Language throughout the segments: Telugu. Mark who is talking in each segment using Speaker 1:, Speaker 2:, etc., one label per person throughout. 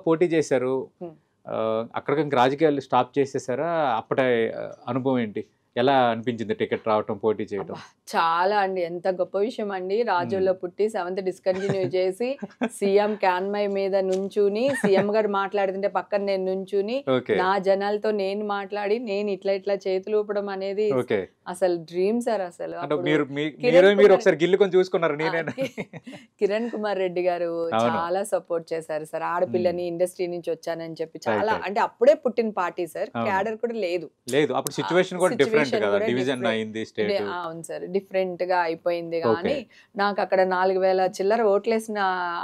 Speaker 1: పోటీ చేశారు.
Speaker 2: హ్మ్.
Speaker 1: అక్కడికి ఇంక రాజకీయాలు స్టాప్ చేసేసారా? అప్పటి అనుభవం ఏంటి? ఎలా అనిపించింది టికెట్ రావటం, పోటీ చేయటం?
Speaker 2: అబ్బా! చాలా అండి. ఎంత గొప్ప విషయం అండి.
Speaker 1: హ్మ్.
Speaker 2: రాజోల్లో పుట్టి 7th డిస్కంటిన్యూ చేసి సీఎం క్యాన్మై మీద నుంచుని, సీఎం గారు మాట్లాడుతుంటే పక్కన నేను నుంచుని,
Speaker 1: ఓకే.
Speaker 2: నా జనాలతో నేను మాట్లాడి, నేను ఇట్లా చేతులు ఊపడం అనేది
Speaker 1: ఓకే.
Speaker 2: అసలు డ్రీమ్ సార్ అసలు.
Speaker 1: అంటే
Speaker 2: అప్పుడు
Speaker 1: మీరు
Speaker 2: కిరణ్
Speaker 1: మీరు
Speaker 2: కుమార్
Speaker 1: ఒకసారి గిల్లుకొని చూసుకున్నారు
Speaker 2: ఆ!
Speaker 1: నేనేనా?
Speaker 2: కిరణ్ కుమార్ రెడ్డి గారు
Speaker 1: అవును.
Speaker 2: చాలా సపోర్ట్ చేశారు సార్.
Speaker 1: హ్మ్.
Speaker 2: ఆడపిల్లని ఇండస్ట్రీ నుంచి వచ్చానని చెప్పి
Speaker 1: రైట్.
Speaker 2: చాలా
Speaker 1: రైట్.
Speaker 2: అంటే అప్పుడే పుట్టిన పార్టీ సార్.
Speaker 1: అవును.
Speaker 2: క్యాడర్ కూడా లేదు.
Speaker 1: లేదు. అప్పుడు సిట్యుయేషన్ కూడా డిఫరెంట్
Speaker 2: సిట్యుయేషన్
Speaker 1: కదా!
Speaker 2: కూడా
Speaker 1: డివిజన్
Speaker 2: డిఫరెంట్.
Speaker 1: అయింది స్టేట్.
Speaker 2: అవును సార్. డిఫరెంట్‌గా అయిపోయింది
Speaker 1: ఓకే.
Speaker 2: గానీ, నాకక్కడ 4000 చిల్లర ఓట్లేసిన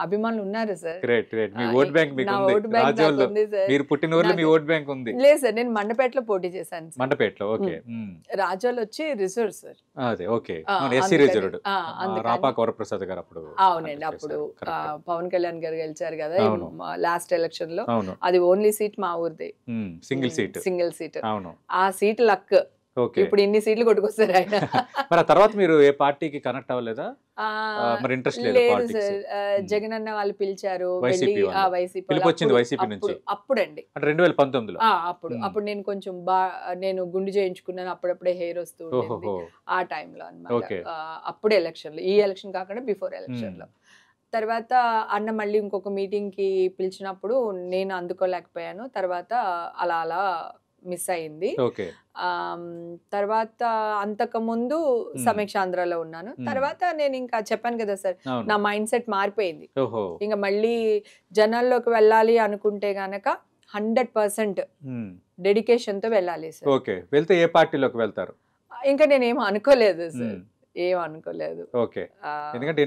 Speaker 2: అభిమానులు ఉన్నారు సార్.
Speaker 1: గ్రేట్. గ్రేట్. మీ
Speaker 2: ఆహ్,
Speaker 1: ఓట్ బ్యాంక్
Speaker 2: నా
Speaker 1: మీకుంది.
Speaker 2: ఓట్ బ్యాంక్
Speaker 1: రాజోల్లో
Speaker 2: నాకుంది సార్.
Speaker 1: మీరు పుట్టిన ఊర్లో మీ
Speaker 2: నాకు
Speaker 1: ఓట్ బ్యాంక్ ఉంది.
Speaker 2: లేదు సార్. నేను మండపేటలో పోటీ చేశాను సార్.
Speaker 1: మండపేటలో. ఓకే.
Speaker 2: హ్మ్.
Speaker 1: హ్మ్.
Speaker 2: రాజోలొచ్చి రిజర్వ్ సార్.
Speaker 1: అదే. ఓకే.
Speaker 2: ఆ!
Speaker 1: అవును. ఎస్సీ
Speaker 2: అందుకని
Speaker 1: రిజర్వ్డ్.
Speaker 2: అందుకని
Speaker 1: రాపాక వరప్రసాద్ గారు అప్పుడు
Speaker 2: అవునండి.
Speaker 1: కంటెస్ట్
Speaker 2: అప్పుడు
Speaker 1: చేశారు. కరెక్ట్.
Speaker 2: పవన్ కళ్యాణ్ గారు గెలిచారు గదా!
Speaker 1: అవును.
Speaker 2: లాస్ట్ ఎలక్షన్‌లో.
Speaker 1: అవును.
Speaker 2: అది ఓన్లీ సీట్ మా ఊరిదే.
Speaker 1: Single seat.
Speaker 2: Single seat.
Speaker 1: అవును.
Speaker 2: ఆ సీట్ లక్.
Speaker 1: ఓకే.
Speaker 2: ఇప్పుడు ఇన్ని సీట్లు కొట్టుకొస్తారు ఆయన.
Speaker 1: మరి ఆ తర్వాత మీరు ఏ పార్టీకి కనెక్ట్ అవ్వలేదా? మరి ఇంట్రెస్ట్ లేదా
Speaker 2: లేదు
Speaker 1: పాలిటిక్స్?
Speaker 2: సార్. జగనన్న వాళ్ళు పిలిచారు. వెళ్ళి
Speaker 1: వైసీపీ వాళ్ళు.
Speaker 2: వైసీపీ వాళ్ళు
Speaker 1: పిలుపొచ్చింది వైసీపీ నుంచి.
Speaker 2: అప్పుడండి.
Speaker 1: అంటే 2019లో.
Speaker 2: అప్పుడు నేను కొంచెం నేను గుండు చేయించుకున్నాను. అప్పుడప్పుడే హెయిర్ వస్తూ ఉండింది.
Speaker 1: ఓహోహో!
Speaker 2: ఆ టైంలో అన్నమాట.
Speaker 1: ఓకే.
Speaker 2: అప్పుడు ఎలక్షన్‌లో. ఈ ఎలక్షన్ కాకుండా బిఫోర్ ఎలక్షన్‌లో. తర్వాత అన్న మళ్ళీ ఇంకొక మీటింగ్‌కి పిలిచినప్పుడు నేను అందుకోలేకపోయాను. తర్వాత అలా మిస్ అయింది.
Speaker 1: ఓకే.
Speaker 2: తర్వాత అంతకుముందు
Speaker 1: హ్మ్.
Speaker 2: సమీక్షాంధ్రలో ఉన్నాను. తర్వాత నేను ఇంకా చెప్పాను కదా సార్,
Speaker 1: అవును.
Speaker 2: నా మైండ్ సెట్ మారిపోయింది.
Speaker 1: ఓహో!
Speaker 2: ఇంక మళ్ళీ జనాల్లోకి వెళ్ళాలి అనుకుంటే గనక 100% డెడికేషన్‌తో వెళ్ళాలి సార్.
Speaker 1: ఓకే. వెళ్తే ఏ పార్టీలోకి వెళ్తారు?
Speaker 2: ఇంకా నేనేం అనుకోలేదు సార్.
Speaker 1: హ్మ్.
Speaker 2: ఏం అనుకోలేదు.
Speaker 1: ఓకే.
Speaker 2: ఆహ్
Speaker 1: ఎందుకంటే